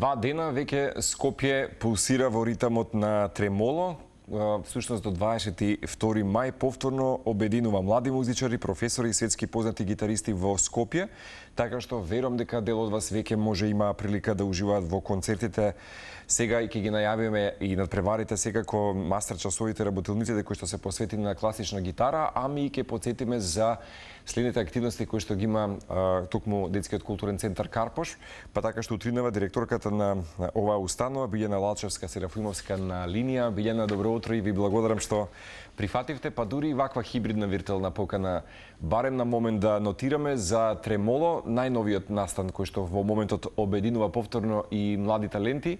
2 дена веќе Скопје пулсира во ритамот на тремоло. Всушност до 22 мај повторно обединува млади музичари, професори и светски познати гитаристи во Скопје, така што верувам дека дел од вас веќе може има прилика да уживаат во концертите. Сега и ќе ги најавиме и надпреварите секако мастер часовите работилниците кои што се посветени на класична гитара, ами и ќе потсетиме за следните активности кои што ги има токму Детскиот културен центар Карпош, па така што утринава директорката на оваа установа Билјана Лалчевска-Серафимовска на линија. Билјана, добро утро и ви благодарам што прифативте, па дури и ваква хибридна виртуелна покана, барем на момент да нотираме за Тремоло, најновиот настан кој што во моментот обединува повторно и млади таленти,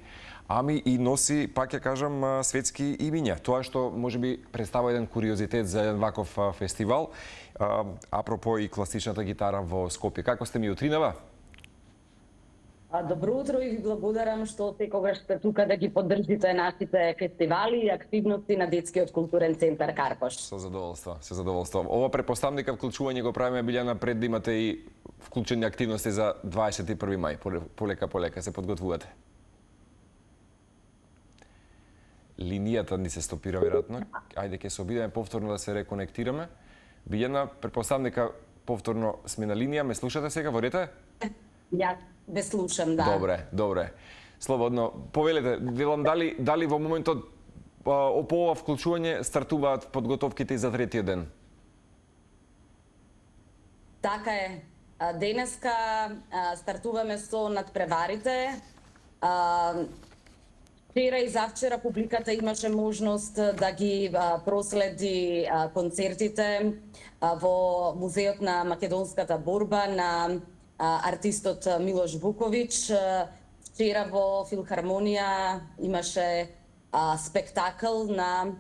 ами и носи, пак ја кажам, светски имиња. Тоа што можеби представува еден куриозитет за еден ваков фестивал, апропо и класичната гитара во Скопје. Како сте ми утринава? Добро утро и ви благодарам што секогаш сте тука да ги поддржите нашите фестивали и активности на Детскиот културен центар Карпош. Со задоволство, со задоволство. Ова претпоставам дека вклучување го правиме, Билјана, пред да имате и вклучени активности за 21 мај. Полека се подготвувате. Линијата ни се стопира веројатно. Ајде ќе се обидеме повторно да се реконектираме. Билјана, претпоставам дека повторно сме на линија. Ме слушате сега, во рете? Ја ве слушам, да. Добре. Слободно. Повелете, велам дали во моментот по ова вклучување стартуваат подготовките и за третиот ден? Така е. Денеска стартуваме со надпреварите. Вчера и завчера публиката имаше можност да ги проследи концертите во Музеот на македонската борба на артистот Милош Вуковиќ. Вчера во Филхармонија имаше спектакл на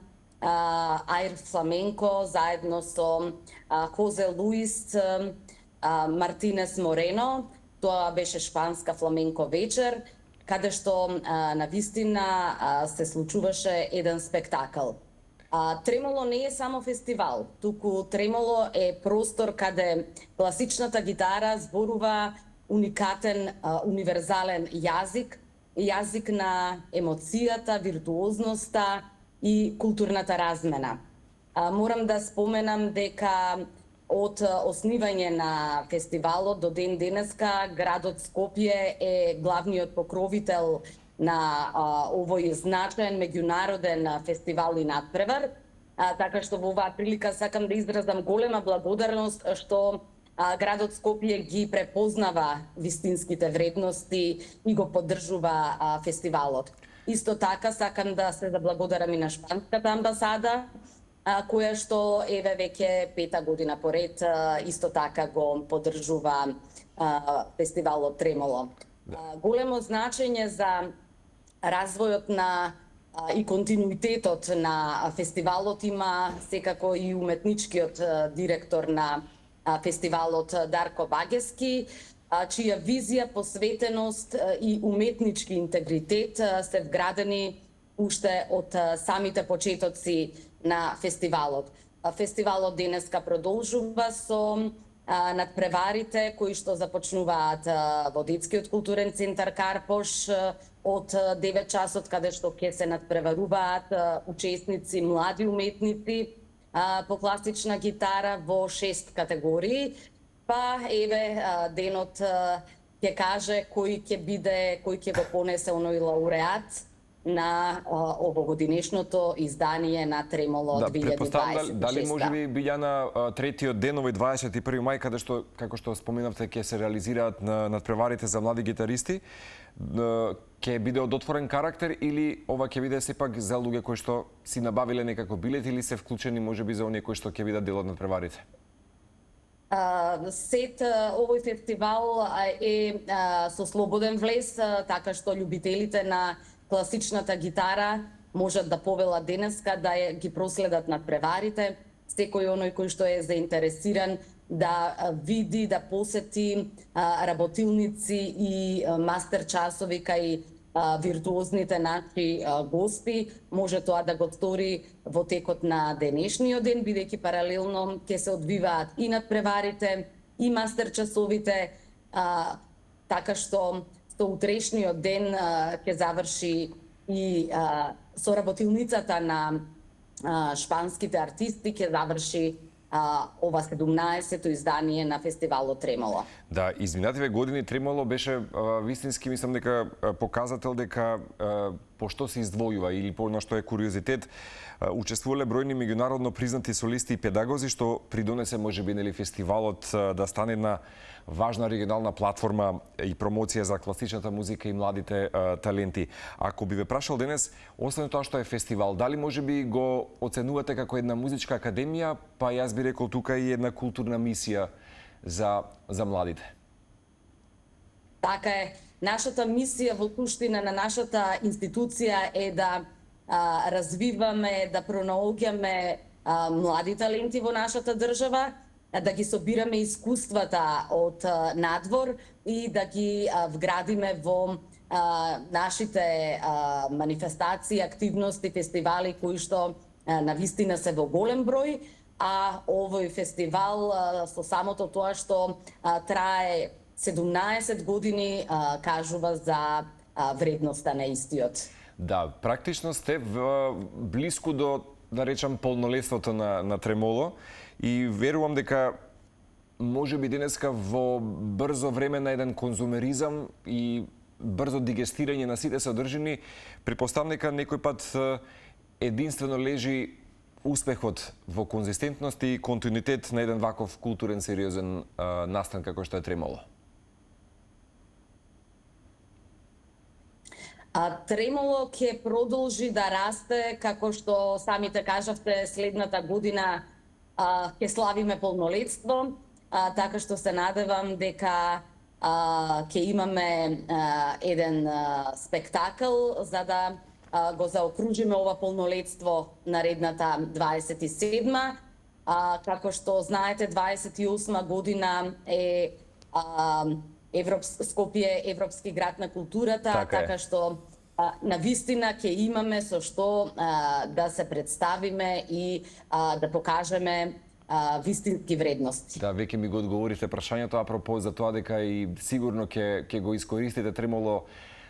Аир Фламенко заедно со Хозе Луис, Мартинес Морено. Тоа беше шпанска фламенко вечер, каде што навистина се случуваше еден спектакл. Тремоло не е само фестивал, туку Тремоло е простор каде класичната гитара зборува уникатен, универзален јазик на емоцијата, виртуозноста и културната размена. Морам да споменам дека од основање на фестивалот до ден денеска градот Скопје е главниот покровител на овој значаен меѓународен фестивал и надпревар. Така што во оваа прилика сакам да изразам голема благодарност што градот Скопје ги препознава вистинските вредности и го поддржува фестивалот. Исто така сакам да се заблагодарам и на шпанската амбасада, која што еве веќе 5-та година поред исто така го поддржува фестивалот Тремоло. Големо значење за развојот на и континуитетот на фестивалот има секако и уметничкиот директор на фестивалот Дарко Багески, чија визија, посветеност и уметнички интегритет се вградени уште од самите почетоци на фестивалот. Фестивалот денеска продолжува со надпреварите кои што започнуваат во Детскиот културен центар Карпош од 9 часот, каде што ќе се надпреваруваат учесници, млади уметници по класична гитара во 6 категории. Па еве денот ќе каже кој ќе го понесе оној лауреат на овогодинешното издание на Тремоло 2026. Дали може би, Билјана, третиот ден, овој 21 мај, каде што, како што споменавте, ќе се реализираат надпреварите за млади гитаристи, ќе биде од отворен карактер или ова ќе биде сепак за луѓе кои што си набавиле некако билет или се вклучени можеби за оние кои што ќе бидат дел од надпреварите? Сет овој фестивал е со слободен влез, така што љубителите на класичната гитара можат да повелат денеска да ги проследат надпреварите. Секој оној кој што е заинтересиран да види, да посети работилници и мастер часови кај виртуозните наши гости, може тоа да го стори во текот на денешниот ден, бидејќи паралелно ќе се одвиваат и надпреварите, и мастер часовите, така што со утрешниот ден ќе заврши и соработилницата на шпанските артисти, ќе заврши ова 17-то издание на фестивалот Тремоло. Да, изминативе години Тремоло беше вистински, мислам дека показател дека по што се издвојува или по на што е куриозитет, учествувале бројни меѓународно признати солисти и педагози, што придонесе можеби нели фестивалот да стане една важна регионална платформа и промоција за класичната музика и младите таленти. Ако би ве прашал денес, освен тоа што е фестивал, дали можеби го оценувате како една музичка академија, па јас би рекол тука и една културна мисија за младите? Така е. Нашата мисија во суштина на нашата институција е да развиваме, да пронаоѓаме млади таленти во нашата држава, да ги собираме искуствата од надвор и да ги вградиме во нашите манифестации, активности, фестивали кои што навистина се во голем број, а овој фестивал со самото тоа што трае 17 години кажува за вредноста на истиот. Да, практично сте блиску до, да речам, полнолетството на Тремоло и верувам дека можеби денеска во брзо време на еден конзумеризам и брзо дигестирање на сите содржини, претпоставам дека некој пат единствено лежи успехот во конзистентност и континуитет на еден ваков културен сериозен настан како што е Тремоло. Тремоло ќе продолжи да расте, како што самите кажавте, следната година ќе славиме полнолетство, така што се надевам дека ќе имаме еден спектакл за да го заокружиме ова полнолетство наредната 27-ма. Како што знаете, 28-ма година е Скопје европски град на културата, така што навистина ќе имаме со што да се представиме и да покажеме вистински вредности. Да, веќе ми го одговорите прашањето апропо за тоа дека и сигурно ќе го искористите Тремоло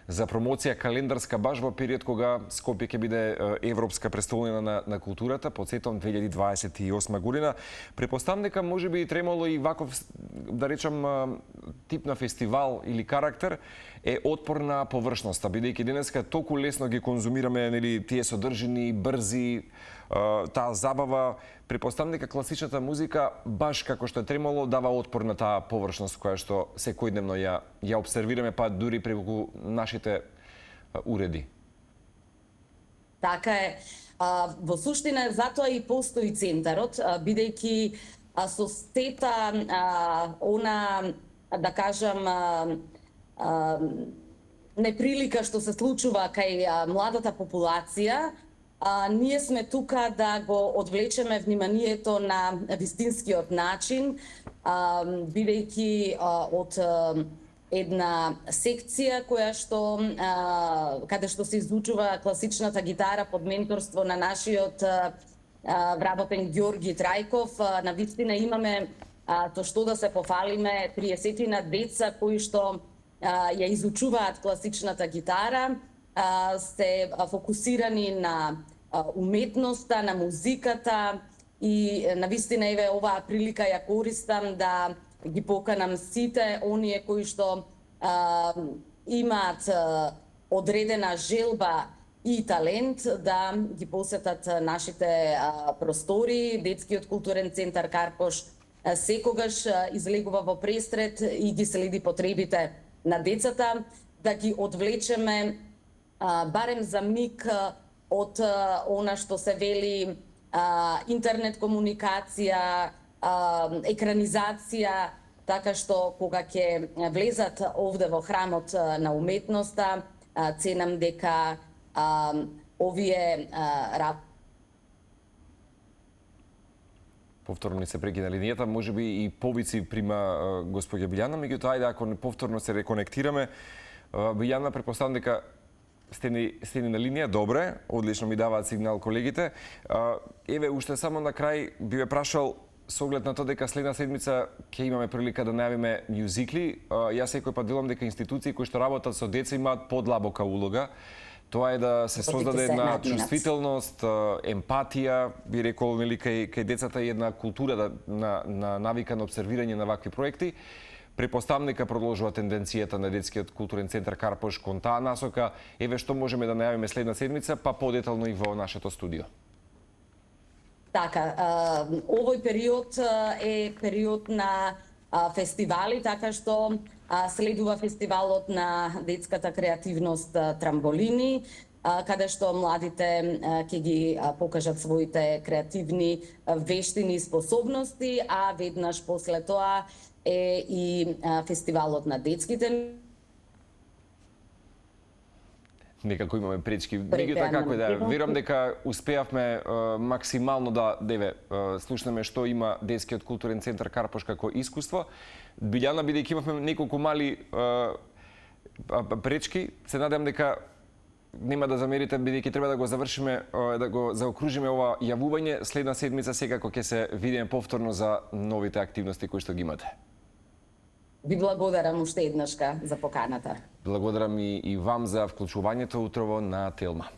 за промоција календарска баш во период кога Скопје ќе биде европска престолнина на културата, подсетам 2028 година. Препоставам дека можеби Тремоло и ваков, да речам, тип на фестивал или карактер е отпор на површноста, бидејќи денеска толку лесно ги конзумираме нели тие содржини, брзи, таа забава. Препоставам дека класичната музика, баш како што е Тремоло, дава отпор на таа површност која што секојдневно ја обсервираме, па дури преку нашите уреди. Така е. Во суштина затоа и постои центарот, бидејќи со сета она, да кажам, неприлика што се случува кај младата популација, ние сме тука да го одвлечеме вниманието на вистинскиот начин, бидејќи од една секција која што каде што се изучува класичната гитара под менторство на нашиот вработен Ѓорги Трајков, навистина имаме со што да се пофалиме 30 деца кои што ја изучуваат класичната гитара, се фокусирани на уметноста, на музиката и навистина еве оваа прилика ја користам да ги поканам сите оние кои што имаат одредена желба и талент да ги посетат нашите простори. Детскиот културен центар Карпош секогаш излегува во престрет и ги следи потребите на децата, да ги одвлечеме барем за миг од она што се вели интернет комуникација, екранизација, така што кога ќе влезат овде во храмот на уметноста, ценам дека овие повторно ни се прекина линијата, можеби и повици прима господја Билјана, меѓутоа ајде ако повторно се реконектираме, Билјана, претпоставам дека сте ни на линија, добре, одлично ми даваат сигнал колегите. Еве, уште само на крај би ве прашал, со оглед на тоа дека следна седмица ќе имаме прилика да најавиме мюзикли, јас секој пат делам дека институции кои што работат со деца имаат подлабока улога. Тоа е да се создаде една чувствителност, емпатија, би рекол, нели, кај децата и една култура на навика на обсервирање на вакви проекти. Препоставам дека продолжува тенденцијата на детскиот културен центар Карпош кон таа насока. Еве што можеме да најавиме следна седмица, па подетално и во нашето студио. Така, овој период е период на фестивали, така што следува фестивалот на детската креативност Трамболини, каде што младите ќе ги покажат своите креативни вештини и способности, а веднаш после тоа е и фестивалот на детските. Некако имаме пречки. Меѓутоа, како да, верувам дека успеавме максимално да слушнеме што има детскиот културен центар Карпош како искуство. Билјана, бидејќи имавме неколку мали пречки, се надевам дека нема да замерите, бидејќи треба да го завршиме, да го заокружиме ова јавување. Следна седмица секако ќе се видиме повторно за новите активности кои што ги имате. Ви благодарам уште еднашка за поканата. Благодарам и вам за вклучувањето утрово на Телма.